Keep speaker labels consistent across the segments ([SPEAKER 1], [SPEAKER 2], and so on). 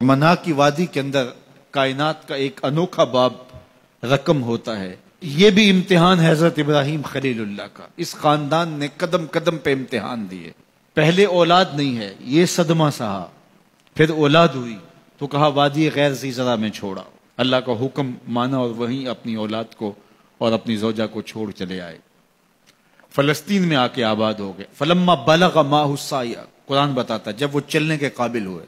[SPEAKER 1] منا کی وادی کے اندر کائنات کا ایک انوکھا باب رقم ہوتا ہے. یہ بھی امتحان ہے حضرت ابراہیم خلیل اللہ کا. اس خاندان نے قدم قدم پہ امتحان دیے. پہلے اولاد نہیں ہے، یہ صدمہ سہا. پھر اولاد ہوئی تو کہا وادی غیر ذی زرع میں چھوڑا. اللہ کا حکم مانا اور وہیں اپنی اولاد کو اور اپنی زوجہ کو چھوڑ چلے آئے. فلسطین میں آ کے آباد ہو گئے. فلما بلغ ماہ السعی، قرآن بتاتا جب وہ چلنے کے قابل ہوئے.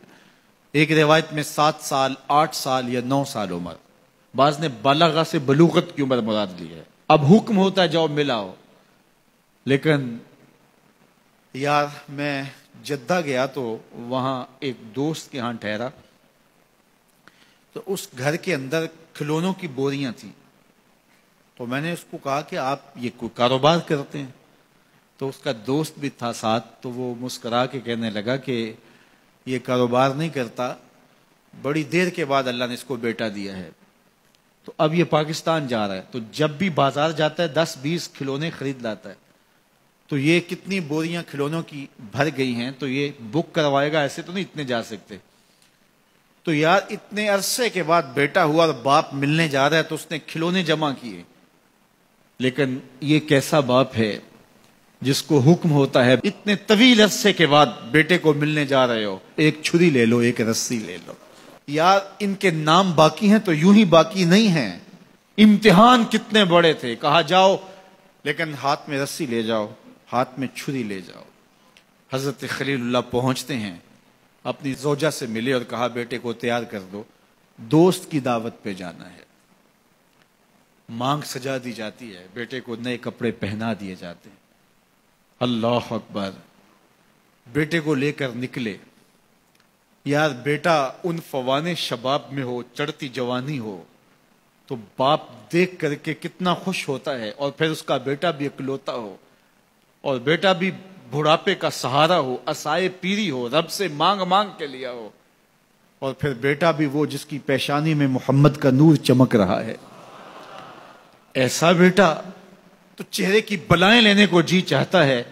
[SPEAKER 1] ایک روایت میں 7 سال 8 سال یا 9 سال عمر، بعض نے بلغہ سے بلوغت کی عمر مراد لی ہے. اب حکم ہوتا ہے جاؤ ملاؤ. لیکن یار میں جدہ گیا تو وہاں ایک دوست کے ہاں ٹھہرا، تو اس گھر کے اندر کھلونوں کی بوریاں تھیں. تو میں نے اس کو کہا کہ آپ یہ کوئی کاروبار کرتے ہیں؟ تو اس کا دوست بھی تھا ساتھ، تو وہ مسکرا کے کہنے لگا کہ یہ کاروبار نہیں کرتا، بڑی دیر کے بعد اللہ نے اس کو بیٹا دیا ہے. تو اب یہ پاکستان جا رہا ہے، تو جب بھی بازار جاتا ہے 10-20 کھلونے خرید لاتا ہے. تو یہ کتنی بوریاں کھلونوں کی بھر گئی ہیں، تو یہ بک کروائے گا، ایسے تو نہیں اتنے جا سکتے. تو یار اتنے عرصے کے بعد بیٹا ہوا اور باپ ملنے جا رہا ہے، تو اس نے کھلونے جمع کیے. لیکن یہ کیسا باپ ہے جس کو حکم ہوتا ہے اتنے طویل عرصے کے بعد بیٹے کو ملنے جا رہے ہو، ایک چھری لے لو، ایک رسی لے لو. یار ان کے نام باقی ہیں تو یوں ہی باقی نہیں ہیں. امتحان کتنے بڑے تھے. کہا جاؤ، لیکن ہاتھ میں رسی لے جاؤ، ہاتھ میں چھری لے جاؤ. حضرت خلیل اللہ پہنچتے ہیں، اپنی زوجہ سے ملے اور کہا بیٹے کو تیار کر دو، دوست کی دعوت پہ جانا ہے. مانگ سجا دی جاتی ہے، بیٹے کو نئے کپڑے پہنا دیے جاتے ہیں. اللہ اکبر. بیٹے کو لے کر نکلے. یار بیٹا ان فوان شباب میں ہو، چڑھتی جوانی ہو، تو باپ دیکھ کر کے کتنا خوش ہوتا ہے. اور پھر اس کا بیٹا بھی اکلوتا ہو، اور بیٹا بھی بڑھاپے کا سہارا ہو، عصائے پیری ہو، رب سے مانگ مانگ کے لیا ہو. اور پھر بیٹا بھی وہ جس کی پیشانی میں محمد کا نور چمک رہا ہے. ایسا بیٹا تو چہرے کی بلائیں لینے کو جی چاہتا ہے.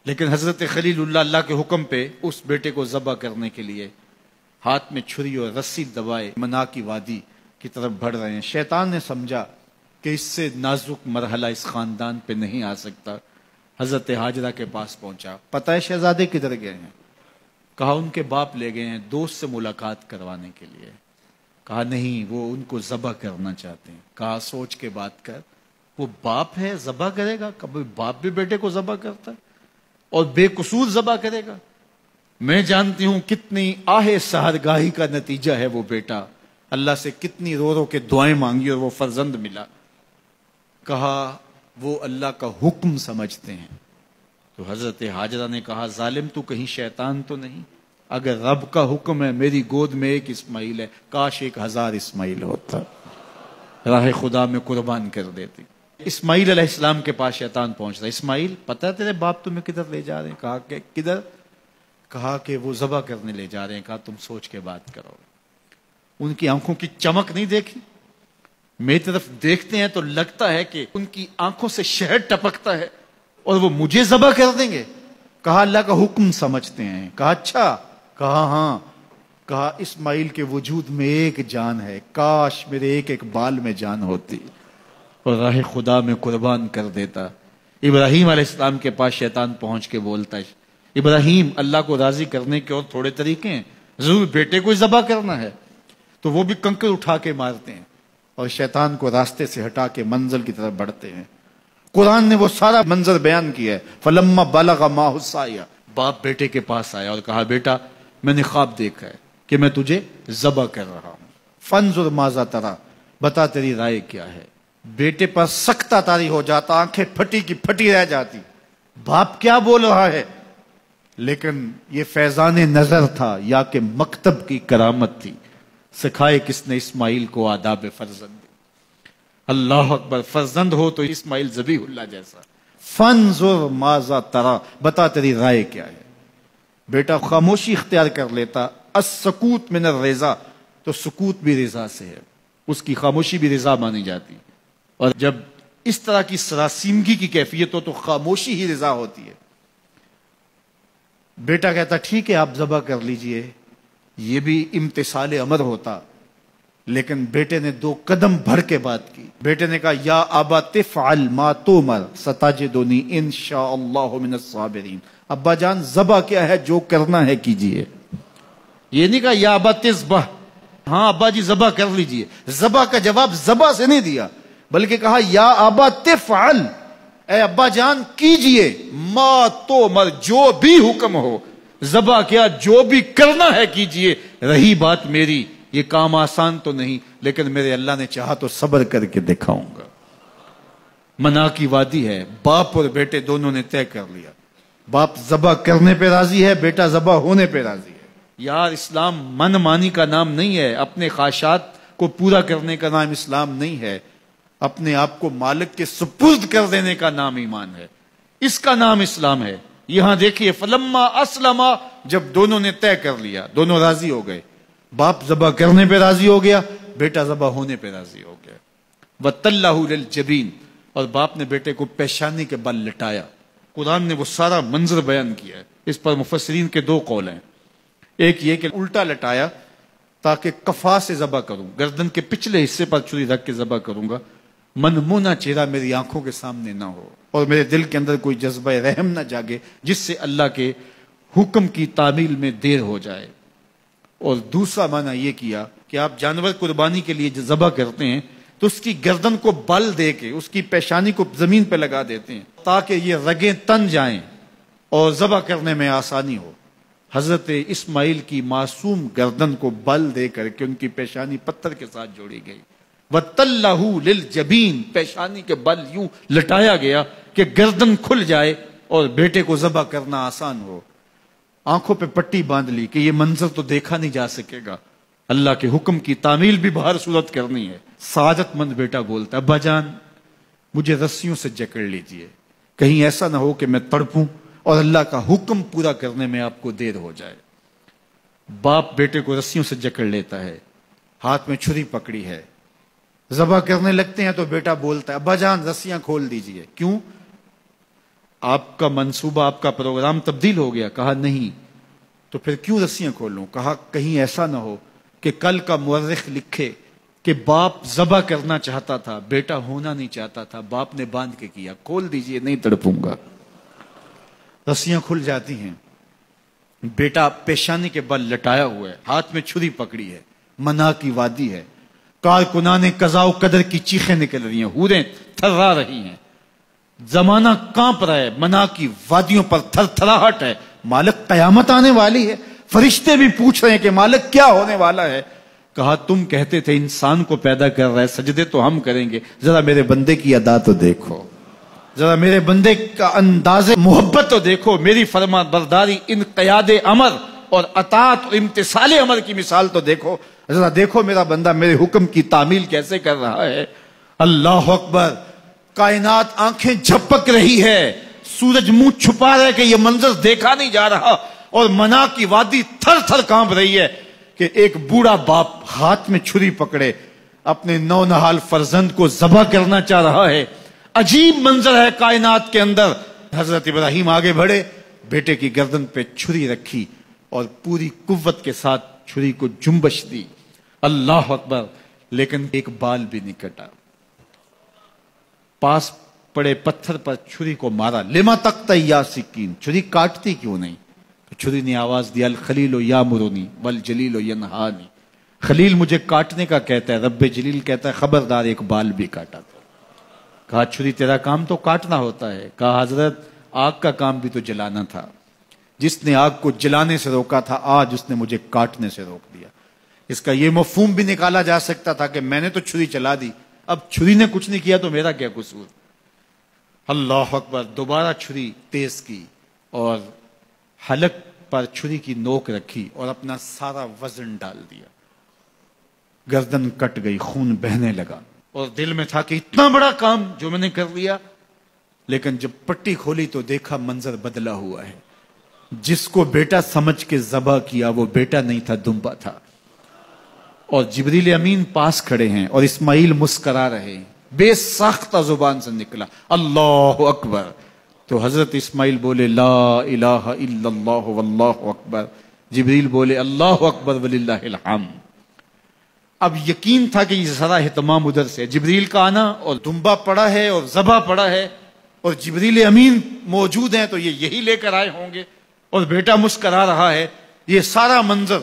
[SPEAKER 1] لیکن حضرت خلیل اللہ اللہ کے حکم پہ اس بیٹے کو ذبح کرنے کے لیے ہاتھ میں چھری اور رسی دبائے منا کی وادی کی طرف بڑھ رہے ہیں. شیطان نے سمجھا کہ اس سے نازک مرحلہ اس خاندان پہ نہیں آ سکتا. حضرت حاجرہ کے پاس پہنچا. پتہ ہے شہزادے کدھر گئے ہیں؟ کہا ان کے باپ لے گئے ہیں دوست سے ملاقات کروانے کے لیے. کہا نہیں، وہ ان کو ذبح کرنا چاہتے ہیں. کہا سوچ کے بات کر، وہ باپ ہے ذبح کرے گا؟ کبھی باپ بھی بیٹے کو ذبح کرتا ہے اور بے قصور ذبح کرے گا؟ میں جانتی ہوں کتنی آہ سحرگاہی کا نتیجہ ہے وہ بیٹا. اللہ سے کتنی رو رو کے دعائیں مانگی اور وہ فرزند ملا. کہا وہ اللہ کا حکم سمجھتے ہیں. تو حضرت حاجرہ نے کہا ظالم تو کہیں شیطان تو نہیں؟ اگر رب کا حکم ہے، میری گود میں ایک اسماعیل ہے، کاش 1000 اسماعیل ہوتا، راہ خدا میں قربان کر دیتی. اسماعیل علیہ السلام کے پاس شیطان پہنچ رہا. اسماعیل پتہ ہے تیرے باپ تمہیں کدھر لے جا رہے ہیں؟ کہا کہ کدھر؟ کہا کہ وہ ذبح کرنے لے جا رہے ہیں. کہا تم سوچ کے بات کرو. ان کی آنکھوں کی چمک نہیں دیکھی؟ میری طرف دیکھتے ہیں تو لگتا ہے کہ ان کی آنکھوں سے شہد ٹپکتا ہے، اور وہ مجھے ذبح کر دیں گے. کہا اللہ کا حکم سمجھتے ہیں. کہا اچھا. کہا ہاں. کہا اسماعیل کے وجود میں ایک جان ہے، کاش میرے ایک ایک بال میں جان ہوتی اور راہ خدا میں قربان کر دیتا. ابراہیم علیہ السلام کے پاس شیطان پہنچ کے بولتا ہے ابراہیم اللہ کو راضی کرنے کے اور تھوڑے طریقے ہیں، ضرور بیٹے کو ذبح کرنا ہے. تو وہ بھی کنکر اٹھا کے مارتے ہیں اور شیطان کو راستے سے ہٹا کے منزل کی طرف بڑھتے ہیں. قرآن نے وہ سارا منظر بیان کیا ہے. فلما بلغ ماہ السعی، باپ بیٹے کے پاس آیا اور کہا بیٹا میں نے خواب دیکھا ہے کہ میں تجھے ذبح کر رہا ہوں. فانظر ماذا تری، بتا تیری رائے کیا ہے. بیٹے پر سختہ طاری ہو جاتا، آنکھیں پھٹی کی پھٹی رہ جاتی. باپ کیا بول رہا ہے؟ لیکن یہ فیضان نظر تھا یا کہ مکتب کی کرامت تھی. سکھائے کس نے اسماعیل کو آداب فرزند. اللہ اکبر. فرزند ہو تو اسماعیل ذبیح اللہ جیسا. فانظر ماذا تری، بتا تیری رائے کیا ہے. بیٹا خاموشی اختیار کر لیتا. السکوت من الرضا، تو سکوت بھی رضا سے ہے، اس کی خاموشی بھی رضا مانی جاتی. اور جب اس طرح کی سراسیمگی کی کیفیت ہو تو خاموشی ہی رضا ہوتی ہے. بیٹا کہتا ٹھیک ہے آپ ذبح کر لیجئے. یہ بھی امتثال امر ہوتا، لیکن بیٹے نے 2 قدم بڑھ کے بات کی. بیٹے نے کہا یا ابا تفعل ما تؤمر ستجدنی انشاءاللہ من الصابرین. ابا جان ذبح کیا ہے، جو کرنا ہے کیجئے. یہ نہیں کہا یا ابا تذبح، ہاں ابا جی ذبح کر لیجئے. ذبح کا جواب ذبح سے نہیں دیا، بلکہ کہا یا ابا تفعل، اے ابا جان کیجئے، ما تؤمر، جو بھی حکم ہو. ذبح کیا، جو بھی کرنا ہے کیجئے. رہی بات میری، یہ کام آسان تو نہیں، لیکن میرے اللہ نے چاہا تو صبر کر کے دکھاؤں گا. منا کی وادی ہے، باپ اور بیٹے دونوں نے طے کر لیا. باپ ذبح کرنے پہ راضی ہے، بیٹا ذبح ہونے پہ راضی ہے. یار اسلام من مانی کا نام نہیں ہے، اپنے خواہشات کو پورا کرنے کا نام اسلام نہیں ہے، اپنے آپ کو مالک کے سپرد کر دینے کا نام ایمان ہے. اس کا نام اسلام ہے. یہاں دیکھیے فلما اسلما، جب دونوں نے طے کر لیا، دونوں راضی ہو گئے. باپ ذبح کرنے پہ راضی ہو گیا، بیٹا ذبح ہونے پہ راضی ہو گیا. وَتَلَّهُ لِلْجَبِينِ، اور باپ نے بیٹے کو پیشانی کے بل لٹایا. قرآن نے وہ سارا منظر بیان کیا ہے. اس پر مفسرین کے 2 قول ہیں. ایک یہ کہ الٹا لٹایا تاکہ کفا سے ذبح کروں، گردن کے پچھلے حصے پر چھری رکھ کے ذبح کروں گا، منمونا چہرہ میری آنکھوں کے سامنے نہ ہو اور میرے دل کے اندر کوئی جذبہ رحم نہ جاگے جس سے اللہ کے حکم کی تعمیل میں دیر ہو جائے. اور دوسرا معنی یہ کیا کہ آپ جانور قربانی کے لیے جو ذبح کرتے ہیں تو اس کی گردن کو بل دے کے اس کی پیشانی کو زمین پہ لگا دیتے ہیں تاکہ یہ رگیں تن جائیں اور ذبح کرنے میں آسانی ہو. حضرت اسماعیل کی معصوم گردن کو بل دے کر کے ان کی پیشانی پتھر کے ساتھ جوڑی گئی. وَتَلَّهُ لِلْجَبِينِ، پیشانی کے بل یوں لٹایا گیا کہ گردن کھل جائے اور بیٹے کو ذبح کرنا آسان ہو. آنکھوں پہ پٹی باندھ لی کہ یہ منظر تو دیکھا نہیں جا سکے گا، اللہ کے حکم کی تعمیل بھی باہر صورت کرنی ہے. سعادت مند بیٹا بولتا ابا جان مجھے رسیوں سے جکڑ لیجئے، کہیں ایسا نہ ہو کہ میں تڑپوں اور اللہ کا حکم پورا کرنے میں آپ کو دیر ہو جائے. باپ بیٹے کو رسیوں سے جکڑ لیتا ہے، ہاتھ میں چھری پکڑی ہے، ذبح کرنے لگتے ہیں تو بیٹا بولتا ہے ابا جان رسیاں کھول دیجئے. کیوں؟ آپ کا منصوبہ، آپ کا پروگرام تبدیل ہو گیا. کہا نہیں. تو پھر کیوں رسیاں کھولوں؟ کہا کہیں ایسا نہ ہو کہ کل کا مورخ لکھے کہ باپ ذبح کرنا چاہتا تھا، بیٹا ہونا نہیں چاہتا تھا، باپ نے باندھ کے کیا. کھول دیجئے، نہیں تڑپوں گا. رسیاں کھل جاتی ہیں. بیٹا پیشانی کے بل لٹایا ہوا ہے، ہاتھ میں چھری پکڑی ہے، منا کی وادی ہے، کارکنان قضاء و قدر کی چیخیں نکل رہی ہیں، حوریں تھرا رہی ہیں، زمانہ کانپ رہا ہے، منا کی وادیوں پر تھر تھراہٹ ہے. مالک قیامت آنے والی ہے. فرشتے بھی پوچھ رہے ہیں کہ مالک کیا ہونے والا ہے. کہا تم کہتے تھے انسان کو پیدا کر رہا ہے، سجدے تو ہم کریں گے، ذرا میرے بندے کی ادا تو دیکھو، ذرا میرے بندے کا انداز محبت تو دیکھو، میری فرما برداری، انقیاد امر اور اطاعت اور امتثال امر کی مثال تو دیکھو، ذرا دیکھو میرا بندہ میرے حکم کی تعمیل کیسے کر رہا ہے. اللہ اکبر. کائنات آنکھیں جھپک رہی ہے، سورج منہ چھپا رہا ہے کہ یہ منظر دیکھا نہیں جا رہا، اور منا کی وادی تھر تھر کانپ رہی ہے کہ ایک بوڑھا باپ ہاتھ میں چھری پکڑے اپنے نونہال فرزند کو ذبح کرنا چاہ رہا ہے. عجیب منظر ہے کائنات کے اندر. حضرت ابراہیم آگے بڑھے، بیٹے کی گردن پہ چھری رکھی اور پوری قوت کے ساتھ چھری کو جنبش دی. اللہ اکبر. لیکن ایک بال بھی نہیں کٹا. پاس پڑے پتھر پر چھری کو مارا. لما تقطع یا سکین، چھری کاٹتی کیوں نہیں؟ تو چھری نے آواز دیا الخلیل یامرنی والجلیل ینہانی، خلیل مجھے کاٹنے کا کہتا ہے، رب جلیل کہتا ہے خبردار ایک بال بھی کاٹا. کہا چھری تیرا کام تو کاٹنا ہوتا ہے. کہا حضرت آگ کا کام بھی تو جلانا تھا، جس نے آگ کو جلانے سے روکا تھا آج اس نے مجھے کاٹنے سے روک دیا. اس کا یہ مفہوم بھی نکالا جا سکتا تھا کہ میں نے تو چھری چلا دی، اب چھری نے کچھ نہیں کیا تو میرا کیا قصور. اللہ اکبر. دوبارہ چھری تیز کی اور حلق پر چھری کی نوک رکھی اور اپنا سارا وزن ڈال دیا. گردن کٹ گئی، خون بہنے لگا اور دل میں تھا کہ اتنا بڑا کام جو میں نے کر لیا. لیکن جب پٹی کھولی تو دیکھا منظر بدلا ہوا ہے. جس کو بیٹا سمجھ کے ذبح کیا وہ بیٹا نہیں تھا، دمبا تھا. اور جبریل امین پاس کھڑے ہیں اور اسماعیل مسکرا رہے ہیں. بے ساختہ زبان سے نکلا اللہ اکبر. تو حضرت اسماعیل بولے لا الہ الا اللہ واللہ اکبر. جبریل بولے اللہ اکبر وللہ الحمد۔ اب یقین تھا کہ یہ سارا اہتمام ادھر سے، جبریل کا آنا اور دمبا پڑا ہے اور ذبح پڑا ہے اور جبریل امین موجود ہیں تو یہ یہی لے کر آئے ہوں گے، اور بیٹا مسکرا رہا ہے۔ یہ سارا منظر،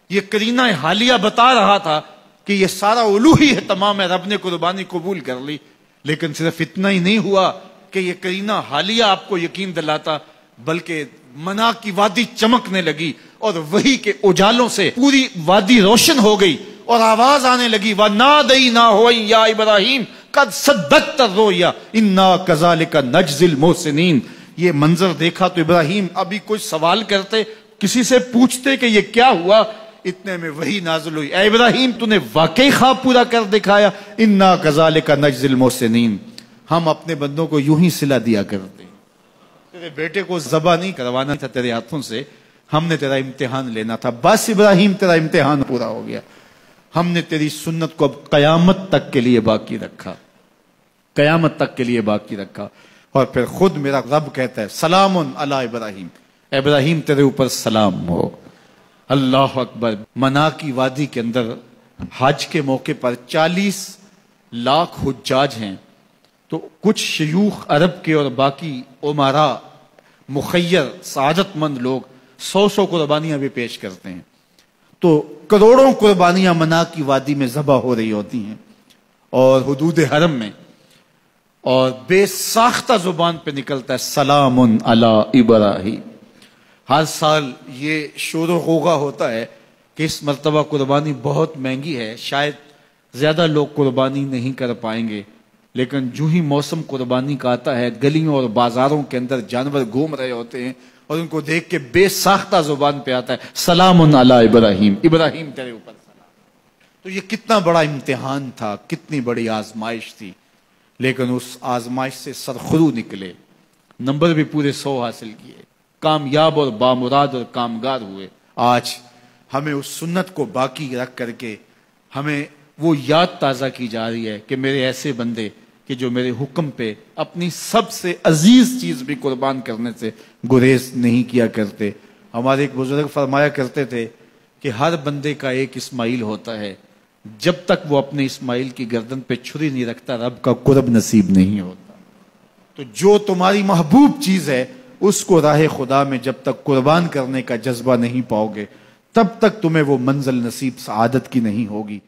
[SPEAKER 1] یہ قرینہ حالیہ بتا رہا تھا کہ یہ سارا الوہی اہتمام ہے، رب نے قربانی قبول کر لی۔ لیکن صرف اتنا ہی نہیں ہوا کہ یہ قرینہ حالیہ آپ کو یقین دلاتا، بلکہ منا کی وادی چمکنے لگی اور وہی کے اجالوں سے پوری وادی روشن ہو گئی، اور آواز آنے لگی وَنَادَيْنَاهُ يَا إِبْرَاهِيمُ قَدْ صَدَّقْتَ الرُّؤْيَا إِنَّا كَذَلِكَ نَجْزِي الْمُحْسِنِينَ۔ یہ منظر دیکھا تو ابراہیم ابھی کوئی سوال کرتے، کسی سے پوچھتے کہ یہ کیا ہوا، اتنے میں وہی نازل ہوئی، اے ابراہیم تو نے واقعی خواب پورا کر دکھایا، انا کذالک نجزی المحسنین، ہم اپنے بندوں کو یوں ہی صلہ دیا کرتے۔ تیرے بیٹے کو ذبح نہیں کروانا تھا تیرے ہاتھوں سے، ہم نے تیرا امتحان لینا تھا، بس ابراہیم تیرا امتحان پورا ہو گیا، ہم نے تیری سنت کو اب قیامت تک کے لیے باقی رکھا، قیامت تک کے لیے باقی رکھا۔ اور پھر خود میرا رب کہتا ہے سلام علی ابراہیم، ابراہیم تیرے اوپر سلام ہو۔ اللہ اکبر۔ منا کی وادی کے اندر حج کے موقع پر 40 لاکھ حجاج ہیں، تو کچھ شیوخ عرب کے اور باقی عمرا مخیر سعادت مند لوگ 100 قربانیاں بھی پیش کرتے ہیں، تو کروڑوں قربانیاں منا کی وادی میں ذبح ہو رہی ہوتی ہیں اور حدود حرم میں، اور بے ساختہ زبان پہ نکلتا ہے سلام علی ابراہیم۔ ہر سال یہ شور و غوغا ہوتا ہے کہ اس مرتبہ قربانی بہت مہنگی ہے، شاید زیادہ لوگ قربانی نہیں کر پائیں گے، لیکن جو ہی موسم قربانی کا آتا ہے گلیوں اور بازاروں کے اندر جانور گھوم رہے ہوتے ہیں اور ان کو دیکھ کے بے ساختہ زبان پہ آتا ہے سلام علی ابراہیم، ابراہیم تیرے اوپر سلام۔ تو یہ کتنا بڑا امتحان تھا، کتنی بڑی آزمائش تھی، لیکن اس آزمائش سے سرخرو نکلے، نمبر بھی پورے 100 حاصل کیے، کامیاب اور بامراد اور کامگار ہوئے۔ آج ہمیں اس سنت کو باقی رکھ کر کے ہمیں وہ یاد تازہ کی جا رہی ہے کہ میرے ایسے بندے کہ جو میرے حکم پہ اپنی سب سے عزیز چیز بھی قربان کرنے سے گریز نہیں کیا کرتے۔ ہمارے ایک بزرگ فرمایا کرتے تھے کہ ہر بندے کا ایک اسماعیل ہوتا ہے، جب تک وہ اپنے اسماعیل کی گردن پہ چھری نہیں رکھتا رب کا قرب نصیب نہیں ہوتا۔ تو جو تمہاری محبوب چیز ہے اس کو راہ خدا میں جب تک قربان کرنے کا جذبہ نہیں پاؤ گے، تب تک تمہیں وہ منزل نصیب سعادت کی نہیں ہوگی۔